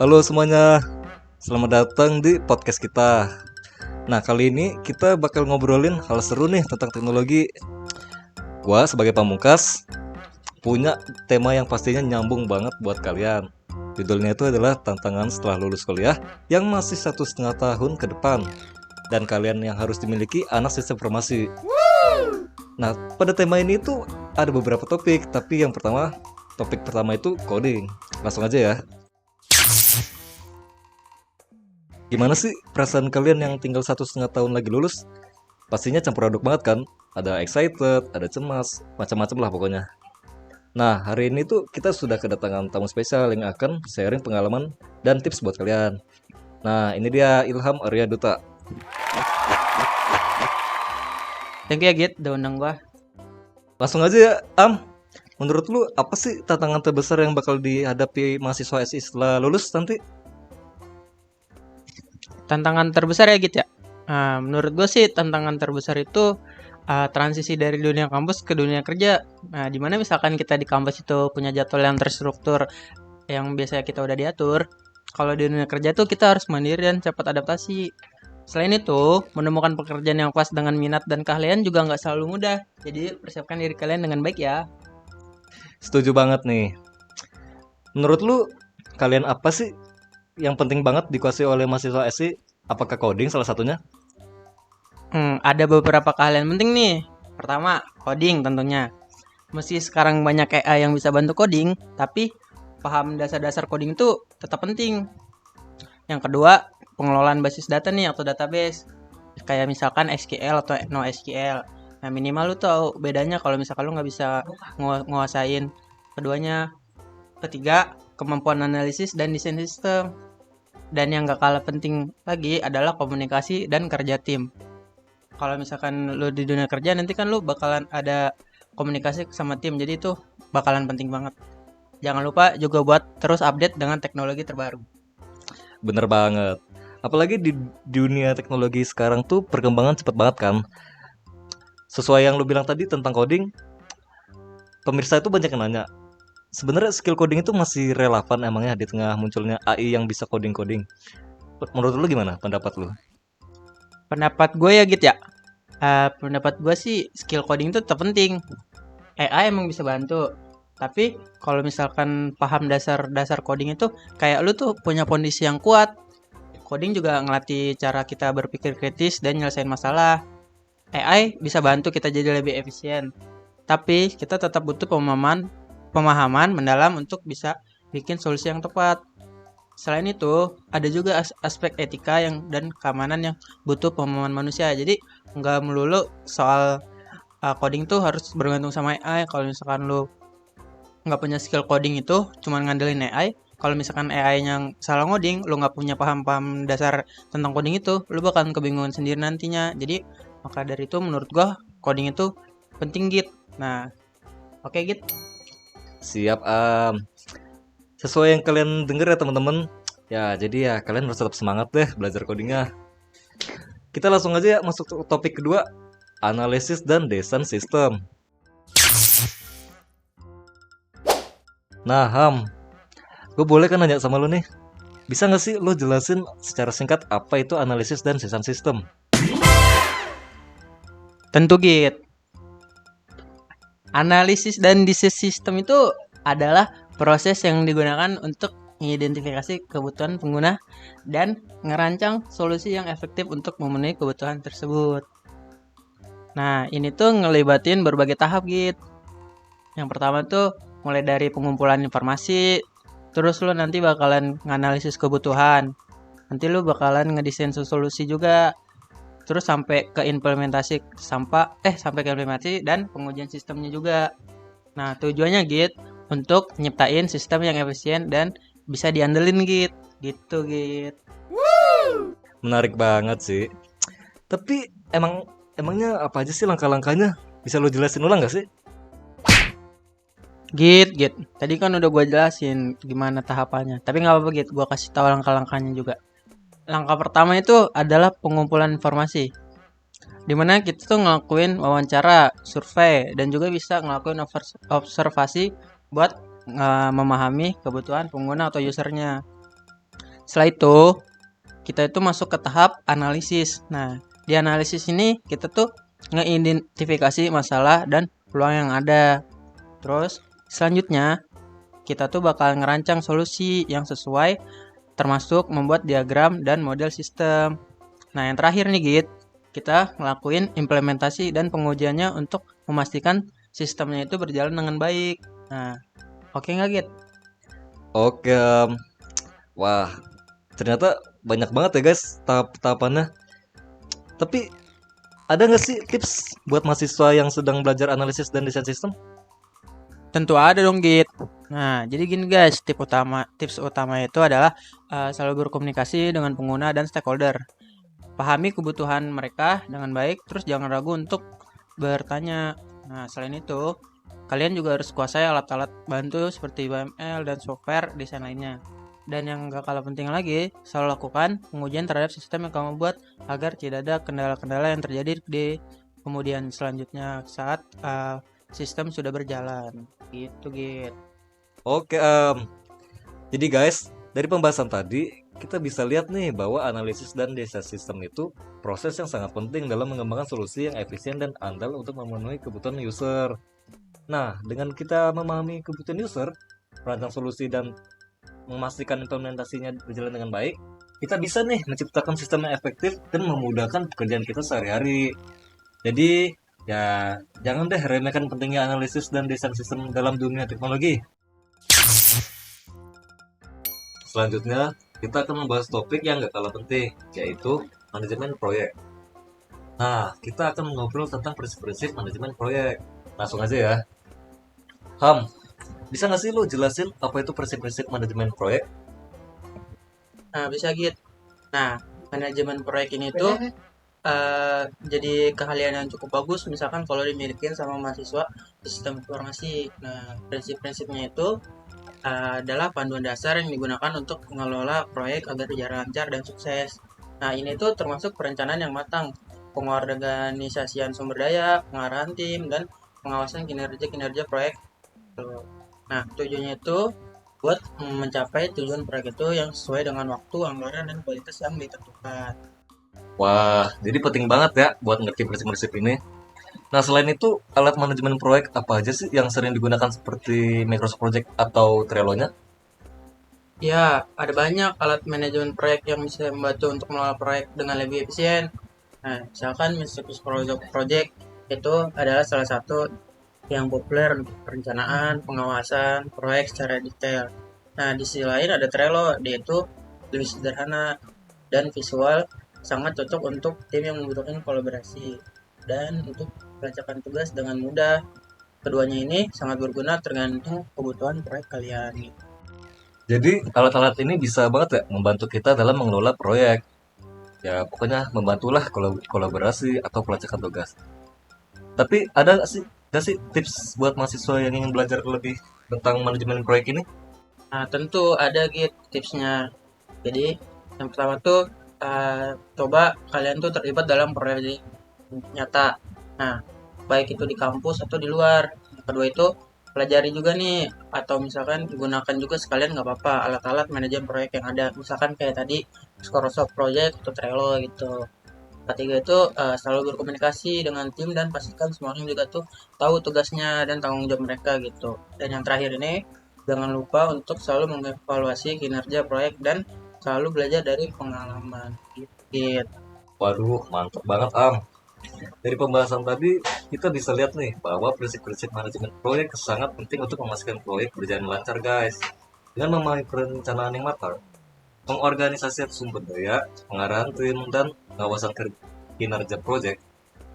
Halo semuanya, selamat datang di podcast kita. Nah, kali ini kita bakal ngobrolin hal seru nih tentang teknologi. Gua sebagai pamungkas punya tema yang pastinya nyambung banget buat kalian. Judulnya itu adalah tantangan setelah lulus kuliah yang masih 1,5 tahun ke depan, dan kalian yang harus dimiliki anak sistem informasi. Nah, pada tema ini tuh ada beberapa topik, tapi topik pertama itu coding. Langsung aja ya. Gimana sih perasaan kalian yang tinggal 1,5 tahun lagi lulus? Pastinya campur aduk banget kan? Ada excited, ada cemas, macam-macam lah pokoknya. Nah, hari ini tuh kita sudah kedatangan tamu spesial yang akan sharing pengalaman dan tips buat kalian. Nah, ini dia Ilham Arya Duta. Thank you ya Git, udah undang gua. Langsung aja ya, Am. Menurut lu apa sih tantangan terbesar yang bakal dihadapi mahasiswa SI setelah lulus nanti? Tantangan terbesar ya Git ya. Menurut gua sih tantangan terbesar itu transisi dari dunia kampus ke dunia kerja. Nah, dimana misalkan kita di kampus itu punya jadwal yang terstruktur, yang biasanya kita udah diatur. Kalau di dunia kerja tuh kita harus mandiri dan cepat adaptasi. Selain itu, menemukan pekerjaan yang pas dengan minat dan keahlian juga nggak selalu mudah. Jadi persiapkan diri kalian dengan baik ya. Setuju banget nih. Menurut lu, kalian apa sih yang penting banget dikuasai oleh mahasiswa SI? Apakah coding salah satunya? Ada beberapa keahlian penting nih. Pertama, coding tentunya. Meski sekarang banyak AI yang bisa bantu coding, tapi paham dasar-dasar coding itu tetap penting. Yang kedua, pengelolaan basis data nih atau database. Kayak misalkan SQL atau NoSQL. Nah, minimal lu tahu bedanya kalau misalkan lu nggak bisa nguasain keduanya. Ketiga, kemampuan analisis dan desain sistem. Dan yang gak kalah penting lagi adalah komunikasi dan kerja tim. Kalau misalkan lu di dunia kerja nanti kan lu bakalan ada komunikasi sama tim, jadi itu bakalan penting banget. Jangan lupa juga buat terus update dengan teknologi terbaru. Bener banget. Apalagi di dunia teknologi sekarang tuh perkembangan cepet banget kan. Sesuai yang lu bilang tadi tentang coding, pemirsa itu banyak yang nanya, sebenarnya skill coding itu masih relevan emangnya di tengah munculnya AI yang bisa coding-coding? Menurut lu gimana pendapat lu? Pendapat gue ya gitu ya. Pendapat gue sih skill coding itu tetap penting. AI emang bisa bantu. Tapi kalau misalkan paham dasar coding itu kayak lu tuh punya kondisi yang kuat. Coding juga ngelatih cara kita berpikir kritis dan nyelesain masalah. AI bisa bantu kita jadi lebih efisien. Tapi kita tetap butuh pemahaman mendalam untuk bisa bikin solusi yang tepat. Selain itu, ada juga aspek etika dan keamanan yang butuh pemahaman manusia. Jadi, nggak melulu soal coding tuh harus bergantung sama AI. Kalau misalkan lu nggak punya skill coding itu, cuma ngandelin AI. Kalau misalkan AI yang salah ngoding, lu nggak punya paham dasar tentang coding itu, lu bakalan kebingungan sendiri nantinya. Jadi, maka dari itu menurut gua coding itu penting Git. Nah, oke Git. Siap, sesuai yang kalian denger ya teman-teman. Ya, jadi ya kalian harus tetap semangat deh belajar codingnya. Kita langsung aja ya masuk ke topik kedua, analisis dan desain sistem. Nah, Ham, gue boleh kan nanya sama lo nih? Bisa nggak sih lo jelasin secara singkat apa itu analisis dan desain sistem? Tentu Git. Analisis dan desain sistem itu adalah proses yang digunakan untuk mengidentifikasi kebutuhan pengguna dan ngerancang solusi yang efektif untuk memenuhi kebutuhan tersebut. Nah, ini tuh ngelibatin berbagai tahap Git. Yang pertama tuh mulai dari pengumpulan informasi, terus lu nanti bakalan nganalisis kebutuhan. Nanti lu bakalan ngedesain solusi juga. Terus sampai ke implementasi sampai ke implementasi dan pengujian sistemnya juga. Nah, tujuannya Git untuk nyiptain sistem yang efisien dan bisa diandelin Git. Gitu Git. Menarik banget sih. Tapi emangnya apa aja sih langkah-langkahnya? Bisa lo jelasin ulang gak sih? Git. Tadi kan udah gue jelasin gimana tahapannya. Tapi nggak apa-apa Git, gue kasih tahu langkah-langkahnya juga. Langkah pertama itu adalah pengumpulan informasi. Dimana kita tuh ngelakuin wawancara, survei, dan juga bisa ngelakuin observasi buat memahami kebutuhan pengguna atau usernya. Setelah itu kita itu masuk ke tahap analisis. Nah, di analisis ini kita tuh ngeidentifikasi masalah dan peluang yang ada. Terus selanjutnya kita tuh bakal ngerancang solusi yang sesuai, termasuk membuat diagram dan model sistem. Nah, yang terakhir nih Git, kita ngelakuin implementasi dan pengujiannya untuk memastikan sistemnya itu berjalan dengan baik. Nah, oke nggak Git? Oke, wah, ternyata banyak banget ya guys tahap-tahapannya. Tapi ada nggak sih tips buat mahasiswa yang sedang belajar analisis dan desain sistem? Tentu ada dong Git. Nah, jadi gini guys, tips utama itu adalah selalu berkomunikasi dengan pengguna dan stakeholder. Pahami kebutuhan mereka dengan baik, terus jangan ragu untuk bertanya. Nah, selain itu, kalian juga harus kuasai alat-alat bantu seperti UML dan software desain lainnya. Dan yang gak kalah penting lagi, selalu lakukan pengujian terhadap sistem yang kamu buat agar tidak ada kendala-kendala yang terjadi di kemudian selanjutnya saat sistem sudah berjalan. Gitu, Git. Oke, jadi guys, dari pembahasan tadi kita bisa lihat nih bahwa analisis dan desain sistem itu proses yang sangat penting dalam mengembangkan solusi yang efisien dan andal untuk memenuhi kebutuhan user. Nah, dengan kita memahami kebutuhan user, merancang solusi dan memastikan implementasinya berjalan dengan baik, kita bisa nih menciptakan sistem yang efektif dan memudahkan pekerjaan kita sehari-hari. Jadi, ya jangan deh remehkan pentingnya analisis dan desain sistem dalam dunia teknologi. Selanjutnya, kita akan membahas topik yang gak kalah penting, yaitu manajemen proyek. Nah, kita akan ngobrol tentang prinsip-prinsip manajemen proyek. Langsung aja ya. Bisa nggak sih lo jelasin apa itu prinsip-prinsip manajemen proyek? Nah, bisa Git. Nah, manajemen proyek ini tuh jadi keahlian yang cukup bagus misalkan kalau dimilikin sama mahasiswa sistem informasi. Nah, prinsip-prinsipnya itu adalah panduan dasar yang digunakan untuk mengelola proyek agar berjalan lancar dan sukses. Nah, ini tuh termasuk perencanaan yang matang, pengorganisasian sumber daya, pengarahan tim, dan pengawasan kinerja proyek. Nah, tujuannya itu buat mencapai tujuan proyek itu yang sesuai dengan waktu, anggaran, dan kualitas yang ditentukan. Wah, jadi penting banget ya buat ngerti prinsip-prinsip ini. Nah, selain itu, alat manajemen proyek apa aja sih yang sering digunakan seperti Microsoft Project atau Trello-nya? Ya, ada banyak alat manajemen proyek yang bisa membantu untuk mengelola proyek dengan lebih efisien. Nah, misalkan Microsoft Project itu adalah salah satu yang populer untuk perencanaan, pengawasan, proyek secara detail. Nah, di sisi lain ada Trello, dia itu lebih sederhana dan visual, sangat cocok untuk tim yang membutuhkan kolaborasi dan untuk pelacakan tugas dengan mudah. Keduanya ini sangat berguna tergantung kebutuhan proyek kalian. Jadi, alat-alat ini bisa banget ya membantu kita dalam mengelola proyek. Ya, pokoknya membantulah kolaborasi atau pelacakan tugas. Tapi ada nggak sih tips buat mahasiswa yang ingin belajar lebih tentang manajemen proyek ini? Nah, tentu ada gitu tipsnya. Jadi, yang pertama tuh coba kalian tuh terlibat dalam proyek nyata. Nah, baik itu di kampus atau di luar. Yang kedua itu pelajari juga nih, atau misalkan gunakan juga sekalian nggak apa-apa alat-alat manajemen proyek yang ada. Misalkan kayak tadi Microsoft Project atau Trello gitu. Ketiga itu selalu berkomunikasi dengan tim dan pastikan semua orang juga tuh tahu tugasnya dan tanggung jawab mereka gitu. Dan yang terakhir ini jangan lupa untuk selalu mengevaluasi kinerja proyek dan selalu belajar dari pengalaman gitu. Waduh, mantap banget Dari pembahasan tadi, kita bisa lihat nih bahwa prinsip-prinsip manajemen proyek sangat penting untuk memastikan proyek berjalan lancar, guys. Dengan memahami perencanaan yang matang, pengorganisasian sumber daya, pengarahan tim, dan pengawasan kinerja proyek,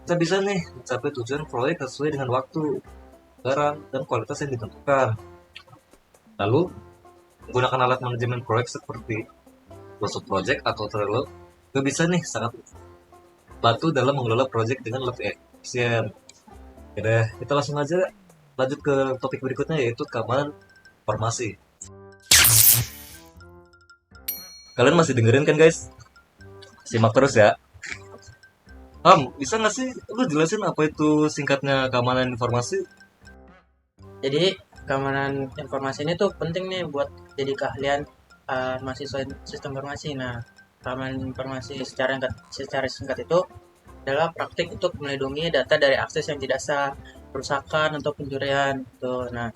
kita bisa nih mencapai tujuan proyek sesuai dengan waktu, anggaran, dan kualitas yang ditentukan. Lalu, menggunakan alat manajemen proyek seperti Microsoft Project atau Trello, juga bisa nih sangat bantu dalam mengelola proyek dengan lebih efisien. Oke deh, kita langsung aja lanjut ke topik berikutnya yaitu keamanan informasi. Kalian masih dengerin kan guys? Simak terus ya. Bisa nggak sih lu jelasin apa itu singkatnya keamanan informasi? Jadi keamanan informasi ini tuh penting nih buat jadi keahlian mahasiswa sistem informasi. Nah, keamanan informasi secara singkat itu adalah praktik untuk melindungi data dari akses yang tidak sah, perusakan atau pencurian. Gitu. Nah,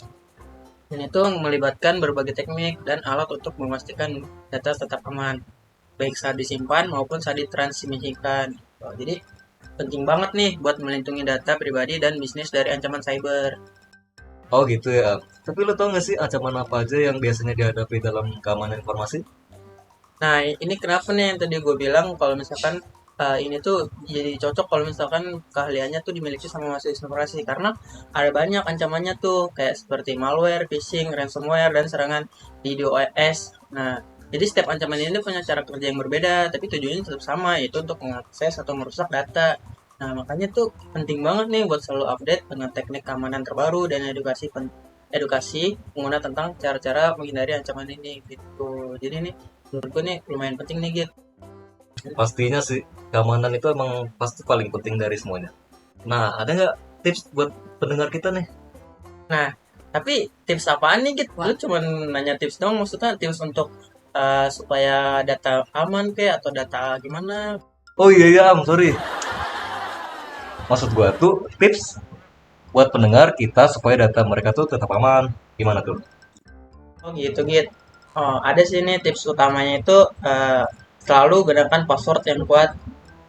ini tuh melibatkan berbagai teknik dan alat untuk memastikan data tetap aman, baik saat disimpan maupun saat ditransmisikan. Jadi penting banget nih buat melindungi data pribadi dan bisnis dari ancaman cyber. Oh gitu ya. Tapi lo tau gak sih ancaman apa aja yang biasanya dihadapi dalam keamanan informasi? Nah, ini kenapa nih yang tadi gue bilang kalau misalkan ini tuh jadi cocok kalau misalkan keahliannya tuh dimiliki sama mahasiswa informasi karena ada banyak ancamannya tuh kayak seperti malware, phishing, ransomware, dan serangan DDoS. Nah, jadi setiap ancaman ini punya cara kerja yang berbeda, tapi tujuannya tetap sama, yaitu untuk mengakses atau merusak data. Nah, makanya tuh penting banget nih buat selalu update dengan teknik keamanan terbaru dan edukasi pengguna tentang cara-cara menghindari ancaman ini gitu. Jadi nih menurut gue nih lumayan penting nih gitu. Pastinya sih, keamanan itu emang pasti paling penting dari semuanya. Nah, ada nggak tips buat pendengar kita nih? Nah, tapi tips apaan nih gitu? Lu cuma nanya tips dong, maksudnya tips untuk supaya data aman kayak atau data gimana? Oh iya ya, sorry. Maksud gua tuh tips buat pendengar kita supaya data mereka tuh tetap aman. Gimana tuh? Oh gitu gitu. Oh, ada sih nih tips utamanya itu selalu gunakan password yang kuat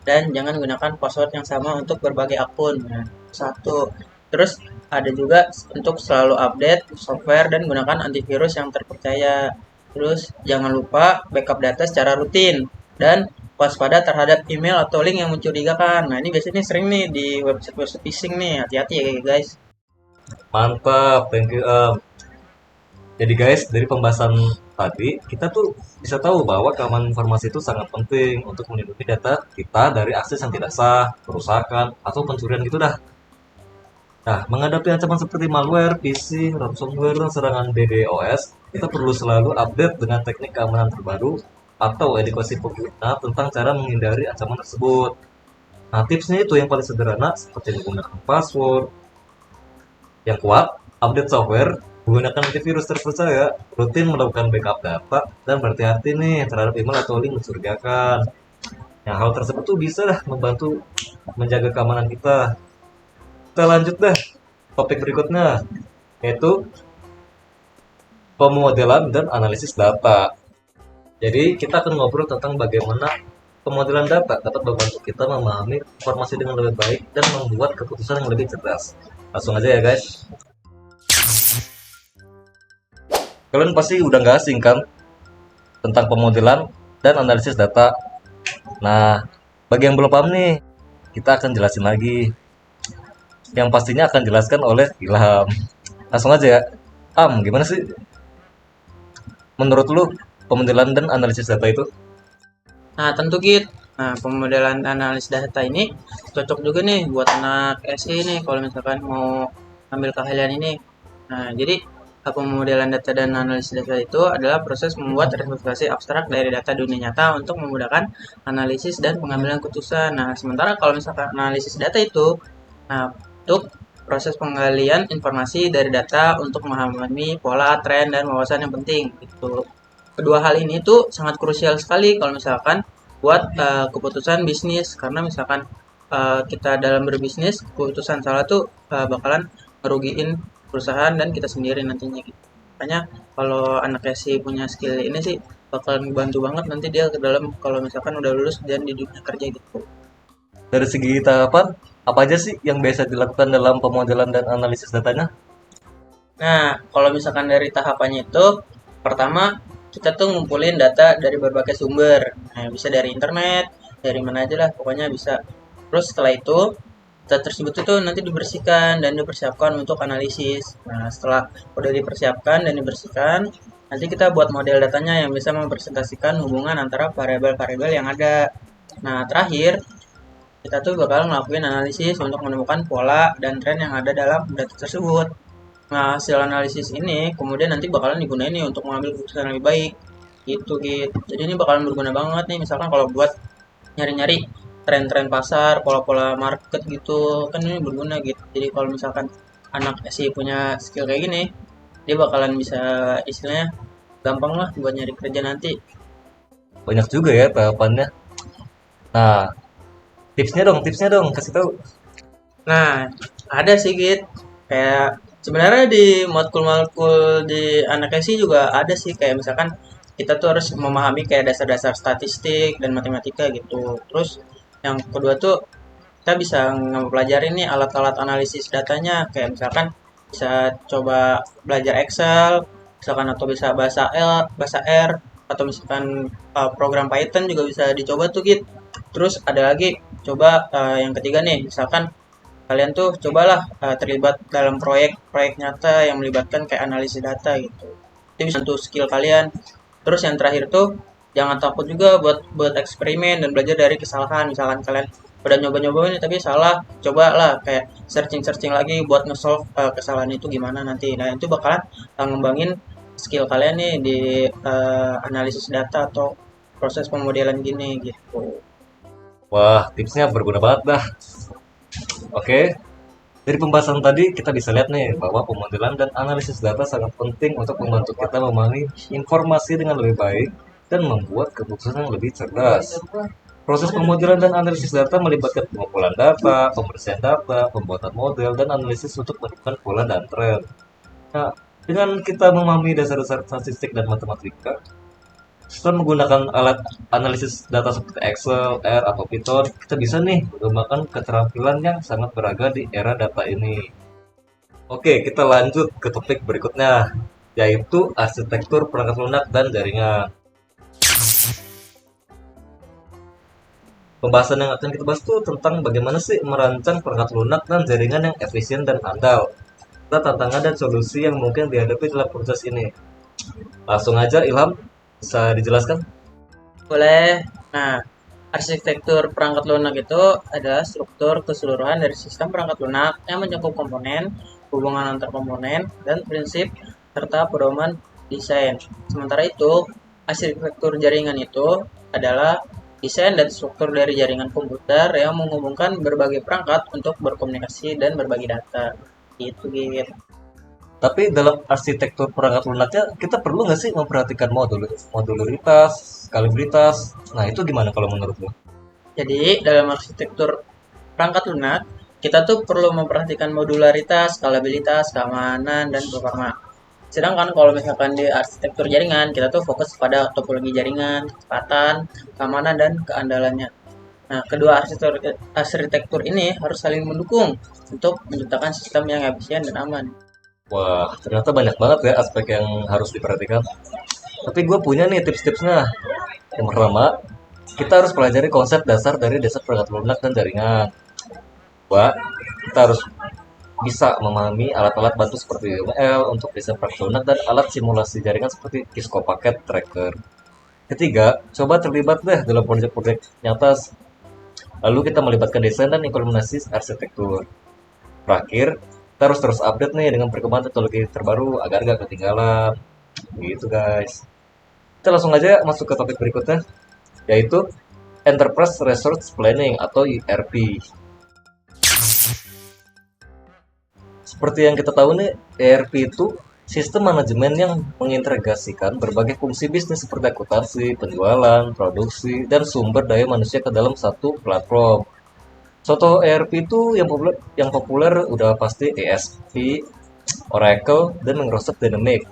dan jangan gunakan password yang sama untuk berbagai akun. Nah, satu. Terus ada juga untuk selalu update software dan gunakan antivirus yang terpercaya. Terus jangan lupa backup data secara rutin dan waspada terhadap email atau link yang mencurigakan. Nah, ini biasanya sering nih di website-website phishing nih. Hati-hati ya guys. Mantap, thank you. Jadi guys, dari pembahasan tadi, kita tuh bisa tahu bahwa keamanan informasi itu sangat penting untuk melindungi data kita dari akses yang tidak sah, perusakan, atau pencurian gitu dah. Nah, menghadapi ancaman seperti malware, phishing, ransomware, dan serangan DDoS, kita perlu selalu update dengan teknik keamanan terbaru atau edukasi pengguna tentang cara menghindari ancaman tersebut. Nah, tipsnya itu yang paling sederhana seperti menggunakan password yang kuat, update software, menggunakan antivirus terpercaya, rutin melakukan backup data, dan berhati-hati nih terhadap email atau link mencurigakan. Yang hal tersebut tuh bisa lah membantu menjaga keamanan kita. Kita lanjut dah topik berikutnya, yaitu pemodelan dan analisis data. Jadi kita akan ngobrol tentang bagaimana pemodelan data dapat membantu kita memahami informasi dengan lebih baik dan membuat keputusan yang lebih cerdas. Langsung aja ya guys. Kalian pasti udah nggak asing kan tentang pemodelan dan analisis data. Nah, bagi yang belum paham nih, kita akan jelasin lagi. Yang pastinya akan jelaskan oleh Ilham. Langsung aja ya. Gimana sih menurut lu pemodelan dan analisis data itu? Nah, tentu Git. Nah, pemodelan analis data ini cocok juga nih buat anak SE nih kalau misalkan mau ambil keahlian ini. Nah, jadi pemodelan data dan analisis data itu adalah proses membuat representasi abstrak dari data dunia nyata untuk memudahkan analisis dan pengambilan keputusan. Nah, sementara kalau misalkan analisis data itu, nah, untuk proses penggalian informasi dari data untuk memahami pola, tren, dan wawasan yang penting. Gitu. Kedua hal ini tuh sangat krusial sekali kalau misalkan buat keputusan bisnis karena misalkan kita dalam berbisnis keputusan salah tuh bakalan merugiin perusahaan dan kita sendiri nantinya gitu. Makanya kalau anaknya sih punya skill ini sih bakalan bantu banget nanti dia ke dalam kalau misalkan udah lulus dan di dunia kerja gitu. Dari segi tahapan, apa aja sih yang biasa dilakukan dalam pemodelan dan analisis datanya? Nah, kalau misalkan dari tahapannya itu, pertama kita tuh ngumpulin data dari berbagai sumber. Nah, bisa dari internet, dari mana aja lah, pokoknya bisa. Terus setelah itu, data tersebut itu nanti dibersihkan dan dipersiapkan untuk analisis. Nah, setelah udah dipersiapkan dan dibersihkan, nanti kita buat model datanya yang bisa mempresentasikan hubungan antara variabel-variabel yang ada. Nah, terakhir, kita tuh bakal ngelakuin analisis untuk menemukan pola dan tren yang ada dalam data tersebut. Nah, hasil analisis ini kemudian nanti bakalan digunain nih untuk mengambil keputusan yang lebih baik. Gitu, gitu. Jadi ini bakalan berguna banget nih misalkan kalau buat nyari-nyari tren-tren pasar, pola-pola market gitu. Kan ini berguna gitu. Jadi kalau misalkan anak sih punya skill kayak gini, dia bakalan bisa istilahnya gampang lah buat nyari kerja nanti. Banyak juga ya tahapannya. Nah, tipsnya dong, kasih tahu. Nah, ada sih Git. Kayak sebenarnya di matkul-matkul di anak sih juga ada sih, kayak misalkan kita tuh harus memahami kayak dasar-dasar statistik dan matematika gitu. Terus yang kedua tuh kita bisa mempelajari nih alat-alat analisis datanya, kayak misalkan bisa coba belajar Excel, misalkan, atau bisa bahasa R, atau misalkan program Python juga bisa dicoba tuh Git. Terus ada lagi coba yang ketiga nih, misalkan kalian tuh cobalah terlibat dalam proyek-proyek nyata yang melibatkan kayak analisis data gitu. Itu bisa untuk skill kalian. Terus yang terakhir tuh jangan takut juga buat eksperimen dan belajar dari kesalahan. Misalkan kalian udah nyoba-nyoba ini tapi salah, cobalah kayak searching-searching lagi buat nge-solve kesalahan itu gimana nanti. Nah, itu bakalan ngembangin skill kalian nih di analisis data atau proses pemodelan gini gitu. Wah, tipsnya berguna banget dah. Oke, dari pembahasan tadi kita bisa lihat nih bahwa pemodelan dan analisis data sangat penting untuk membantu kita memahami informasi dengan lebih baik dan membuat keputusan yang lebih cerdas. Proses pemodelan dan analisis data melibatkan pengumpulan data, pembersihan data, pembuatan model, dan analisis untuk menemukan pola dan tren. Nah, dengan kita memahami dasar-dasar statistik dan matematika, setelah menggunakan alat analisis data seperti Excel, R, atau Python, kita bisa nih mengembangkan keterampilan yang sangat beragam di era data ini. Oke, kita lanjut ke topik berikutnya, yaitu arsitektur perangkat lunak dan jaringan. Pembahasan yang akan kita bahas tuh tentang bagaimana sih merancang perangkat lunak dan jaringan yang efisien dan andal. Serta tantangan dan solusi yang mungkin dihadapi dalam proses ini. Langsung aja Ilham, bisa dijelaskan? Boleh. Nah, arsitektur perangkat lunak itu adalah struktur keseluruhan dari sistem perangkat lunak yang mencakup komponen, hubungan antar komponen, dan prinsip serta pedoman desain. Sementara itu, arsitektur jaringan itu adalah desain dan struktur dari jaringan komputer yang menghubungkan berbagai perangkat untuk berkomunikasi dan berbagi data. Itu gitu. Tapi dalam arsitektur perangkat lunaknya, kita perlu nggak sih memperhatikan modularitas, skalibilitas? Nah, itu gimana kalau menurut lo? Jadi, dalam arsitektur perangkat lunak, kita tuh perlu memperhatikan modularitas, skalabilitas, keamanan, dan performa. Sedangkan kalau misalkan di arsitektur jaringan, kita tuh fokus pada topologi jaringan, kecepatan, keamanan, dan keandalannya. Nah, kedua arsitektur ini harus saling mendukung untuk menciptakan sistem yang efisien dan aman. Wah, ternyata banyak banget ya aspek yang harus diperhatikan. Tapi gue punya nih tips-tipsnya. Yang pertama, kita harus pelajari konsep dasar dari dasar perangkat lunak dan jaringan. Dua, kita harus bisa memahami alat-alat bantu seperti UML untuk desain perangkat lunak dan alat simulasi jaringan seperti Cisco Packet Tracker. Ketiga, coba terlibat deh dalam proyek-proyek nyata. Lalu kita melibatkan desain dan implementasi arsitektur. Terakhir, kita harus terus update nih dengan perkembangan teknologi terbaru agar gak ketinggalan. Gitu guys. Kita langsung aja masuk ke topik berikutnya, yaitu Enterprise Resource Planning atau ERP. Seperti yang kita tahu nih, ERP itu sistem manajemen yang mengintegrasikan berbagai fungsi bisnis seperti akuntansi, penjualan, produksi, dan sumber daya manusia ke dalam satu platform. Contoh ERP itu yang populer udah pasti ESP, Oracle, dan Microsoft Dynamics.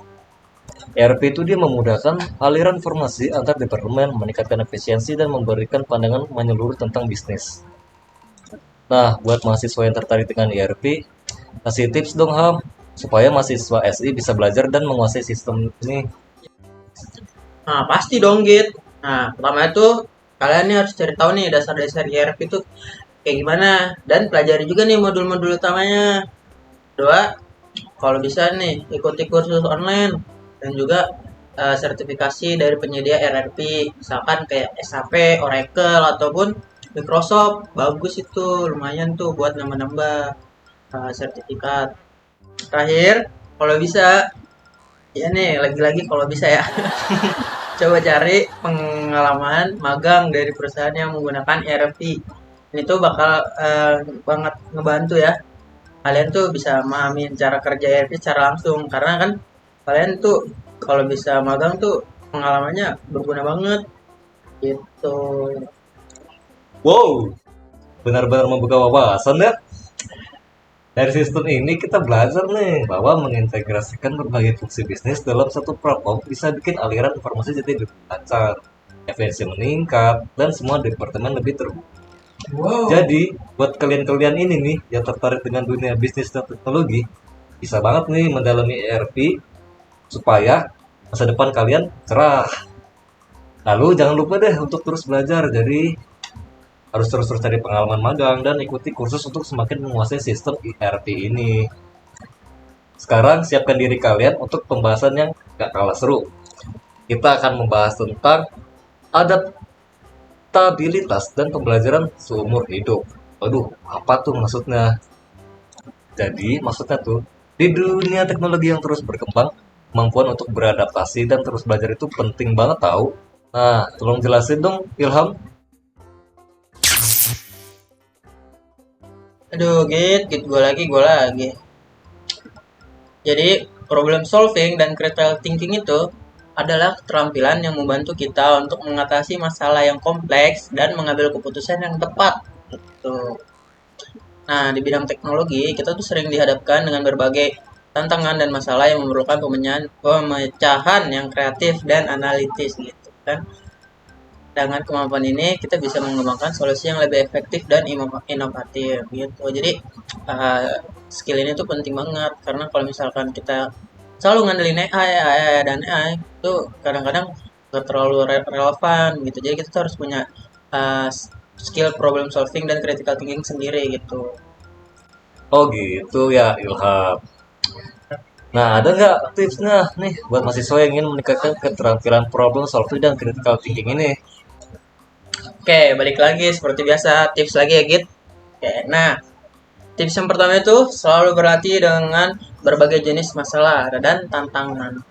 ERP itu dia memudahkan aliran informasi antar departemen, meningkatkan efisiensi, dan memberikan pandangan menyeluruh tentang bisnis. Nah, buat mahasiswa yang tertarik dengan ERP, kasih tips dong Ham, supaya mahasiswa SI bisa belajar dan menguasai sistem ini. Nah, pasti dong, Git. Nah, pertama itu kalian nih harus cari tahu nih dasar-dasar ERP itu kayak gimana, dan pelajari juga nih modul-modul utamanya. Kedua, kalau bisa nih ikuti kursus online dan juga sertifikasi dari penyedia ERP, misalkan kayak SAP, Oracle, ataupun Microsoft. Bagus itu, lumayan tuh buat nambah-nambah sertifikat. Terakhir, kalau bisa, ya nih lagi-lagi kalau bisa ya, coba cari pengalaman magang dari perusahaan yang menggunakan ERP. Ini tuh bakal banget ngebantu ya. Kalian tuh bisa memahami cara kerja ERP secara langsung, karena kan kalian tuh kalau bisa magang tuh pengalamannya berguna banget gitu. Wow, benar-benar membuka wawasan ya. Dari sistem ini kita belajar nih bahwa mengintegrasikan berbagai fungsi bisnis dalam satu platform bisa bikin aliran informasi jadi lebih lancar, efisiensi meningkat, dan semua departemen lebih terbuka. Jadi, buat kalian-kalian ini nih yang tertarik dengan dunia bisnis dan teknologi, bisa banget nih mendalami ERP supaya masa depan kalian cerah. Lalu jangan lupa deh untuk terus belajar. Jadi harus terus-terus cari pengalaman magang dan ikuti kursus untuk semakin menguasai sistem ERP ini. Sekarang siapkan diri kalian untuk pembahasan yang gak kalah seru. Kita akan membahas tentang adaptabilitas dan pembelajaran seumur hidup. Aduh, apa tuh maksudnya? Jadi maksudnya tuh di dunia teknologi yang terus berkembang, kemampuan untuk beradaptasi dan terus belajar itu penting banget tahu. Nah, tolong jelasin dong Ilham. Aduh, git gue lagi. Jadi, problem solving dan critical thinking itu adalah keterampilan yang membantu kita untuk mengatasi masalah yang kompleks dan mengambil keputusan yang tepat. Gitu. Nah, di bidang teknologi, kita tuh sering dihadapkan dengan berbagai tantangan dan masalah yang memerlukan pemecahan yang kreatif dan analitis gitu kan. Dengan kemampuan ini kita bisa mengembangkan solusi yang lebih efektif dan inovatif gitu. Jadi skill ini tuh penting banget karena kalau misalkan kita selalu ngandelin AI dan AI itu kadang-kadang gak terlalu relevan gitu. Jadi kita tuh harus punya uh, skill problem solving dan critical thinking sendiri gitu. Oh gitu ya Ilham. Nah, ada nggak tipsnya nih buat mahasiswa yang ingin meningkatkan keterampilan problem solving dan critical thinking ini? Oke, balik lagi seperti biasa tips lagi ya Git. Oke, nah tips yang pertama itu selalu berlatih dengan berbagai jenis masalah dan tantangan.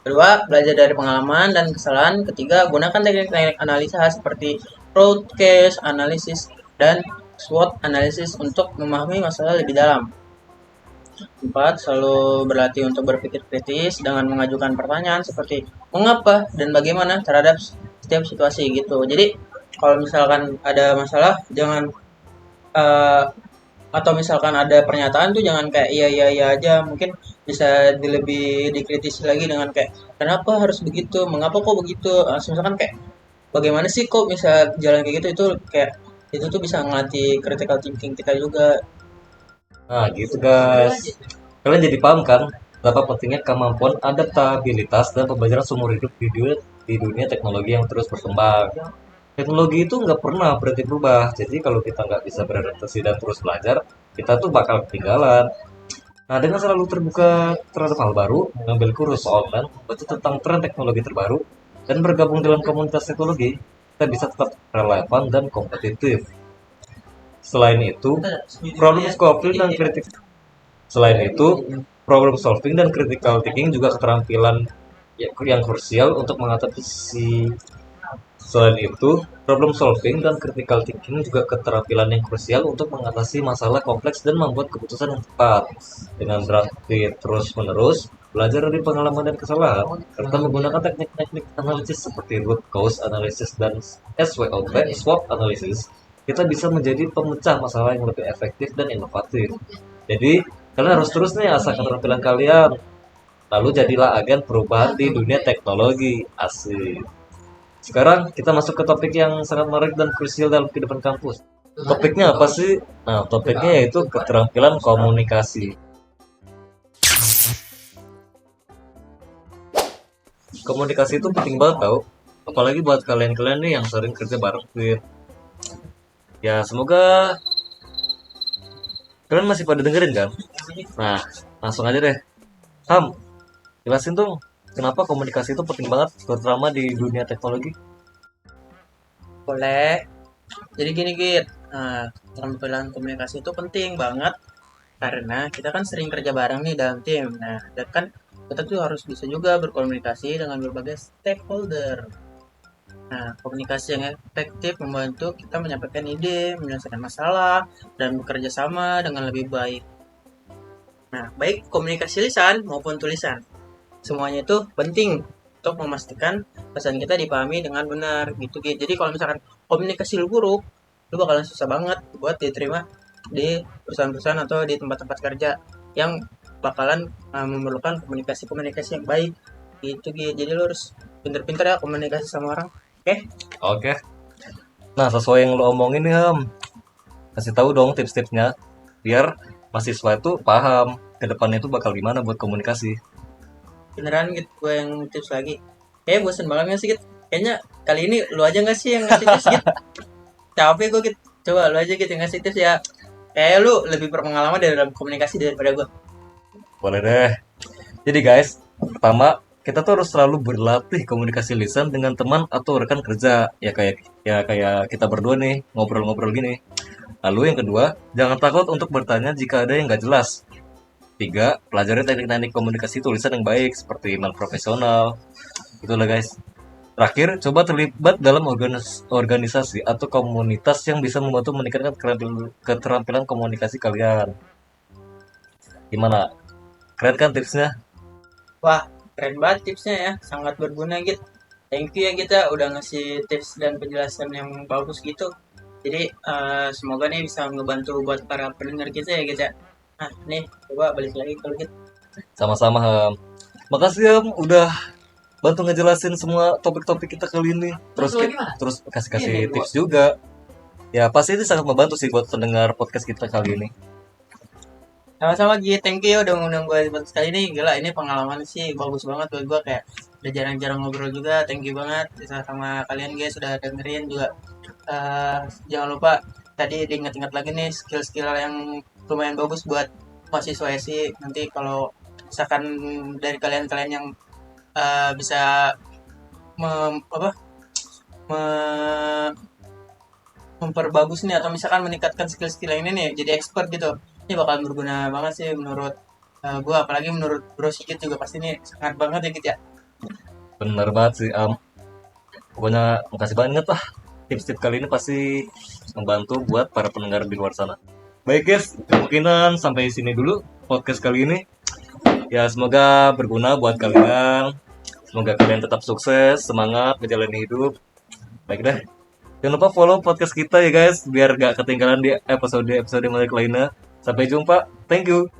Kedua, belajar dari pengalaman dan kesalahan. Ketiga, gunakan teknik-teknik analisa seperti root case analysis dan SWOT analysis untuk memahami masalah lebih dalam. Empat, selalu berlatih untuk berpikir kritis dengan mengajukan pertanyaan seperti mengapa dan bagaimana terhadap setiap situasi gitu. Jadi, kalau misalkan ada masalah, jangan eh, atau misalkan ada pernyataan tuh jangan kayak iya iya iya aja, mungkin bisa lebih dikritisi lagi dengan kayak kenapa harus begitu, mengapa kok begitu. Misalkan kayak bagaimana sih kok bisa jalan kayak gitu, itu kayak itu tuh bisa ngelatih critical thinking kita juga. Nah, gitu guys. Kalian jadi paham kan betapa pentingnya kemampuan adaptabilitas dan pembelajaran seumur hidup di dunia teknologi yang terus berkembang. Teknologi itu nggak pernah berhenti berubah. Jadi kalau kita nggak bisa beradaptasi dan terus belajar, kita tuh bakal ketinggalan. Nah, dengan selalu terbuka terhadap hal baru, mengambil kursus online, membaca tentang tren teknologi terbaru, dan bergabung dalam komunitas teknologi, kita bisa tetap relevan dan kompetitif. Selain itu, problem solving dan kritik Selain itu, problem solving dan critical thinking juga keterampilan yang krusial untuk mengatasi. Selain itu, problem solving dan critical thinking juga keterampilan yang krusial untuk mengatasi masalah kompleks dan membuat keputusan yang tepat. Dengan berlatih terus-menerus, belajar dari pengalaman dan kesalahan, serta menggunakan teknik-teknik analisis seperti root cause analysis dan SWOT, SWOT analysis, kita bisa menjadi pemecah masalah yang lebih efektif dan inovatif. Jadi, kalian harus terus nih asah keterampilan kalian. Lalu jadilah agen perubahan di dunia teknologi. Asik. Sekarang kita masuk ke topik yang sangat menarik dan krusial dalam kehidupan kampus. Topiknya apa sih? Nah, topiknya yaitu keterampilan komunikasi. Komunikasi itu penting banget tau. Apalagi buat kalian-kalian nih yang sering kerja bareng Fit. Ya, semoga kalian masih pada dengerin kan? Nah, langsung aja deh. Ham, jelasin dong kenapa komunikasi itu penting banget terutama di dunia teknologi. Boleh. Jadi gini Git, keterampilan komunikasi itu penting banget karena kita kan sering kerja bareng nih dalam tim. Nah, dan kan kita tuh harus bisa juga berkomunikasi dengan berbagai stakeholder. Nah, komunikasi yang efektif membantu kita menyampaikan ide, menyelesaikan masalah, dan bekerja sama dengan lebih baik. Nah, baik komunikasi lisan maupun tulisan. semuanya itu penting untuk memastikan pesan kita dipahami dengan benar gitu Git. Jadi kalau misalkan komunikasi lu buruk, lu bakalan susah banget buat diterima di perusahaan-perusahaan atau di tempat-tempat kerja yang bakalan memerlukan komunikasi-komunikasi yang baik gitu Git. Jadi lu harus pinter-pinter ya komunikasi sama orang. Oke? Oke. Nah, sesuai yang lo omongin nih, kasih tahu dong tips-tipsnya biar mahasiswa itu paham ke depannya itu bakal gimana buat komunikasi. Beneran Git, gue yang tips lagi. Kayaknya bosen banget gak sih Git? Kayaknya kali ini lu aja gak sih yang ngasih tips Git? Capek gue Git. Coba lu aja Git yang ngasih tips ya. Kayak lu lebih berpengalaman dalam komunikasi daripada gue. Boleh deh. Jadi guys, pertama kita tuh harus selalu berlatih komunikasi lisan dengan teman atau rekan kerja. Ya kayak kita berdua nih ngobrol-ngobrol gini. Lalu yang kedua, jangan takut untuk bertanya jika ada yang nggak jelas. Tiga, pelajari teknik-teknik komunikasi tulisan yang baik seperti email profesional. Itulah guys. Terakhir, coba terlibat dalam organisasi atau komunitas yang bisa membantu meningkatkan keterampilan komunikasi kalian. Gimana? Keren kan tipsnya? Wah, keren banget tipsnya ya. Sangat berguna Git. Thank you ya kita udah ngasih tips dan penjelasan yang bagus gitu. Jadi semoga nih bisa ngebantu buat para pendengar kita ya Git ya. Nah, nih coba balik lagi kalau Git. Sama-sama, Ham. Makasih, Ham, udah bantu ngejelasin semua topik-topik kita kali ini. Terus kasih-kasih tips juga. Ya, pasti itu sangat membantu sih buat pendengar podcast kita kali ini. Sama-sama Git, thank you ya udah ngundang gue di podcast kali ini. Gila, ini pengalaman sih bagus banget buat gue, kayak udah jarang-jarang ngobrol juga. Thank you banget bisa sama kalian guys sudah dengerin juga. Jangan lupa tadi diingat-ingat lagi nih skill-skill yang lumayan bagus buat mahasiswa sih. Nanti kalau misalkan dari kalian-kalian yang bisa memperbagus nih atau misalkan meningkatkan skill-skill yang ini nih jadi expert gitu, ini bakalan berguna banget sih menurut gue, apalagi menurut Bro Sigit juga pasti ini sangat banget ya gitu ya. Bener banget sih, Am. Pokoknya makasih banget lah. Tips-tips kali ini pasti membantu buat para pendengar di luar sana. Baik guys, kemungkinan sampai sini dulu podcast kali ini. Ya semoga berguna buat kalian. Semoga kalian tetap sukses, semangat menjalani hidup. Baik deh. Jangan lupa follow podcast kita ya guys, biar gak ketinggalan di episode-episode menarik lainnya. Sampai jumpa. Thank you.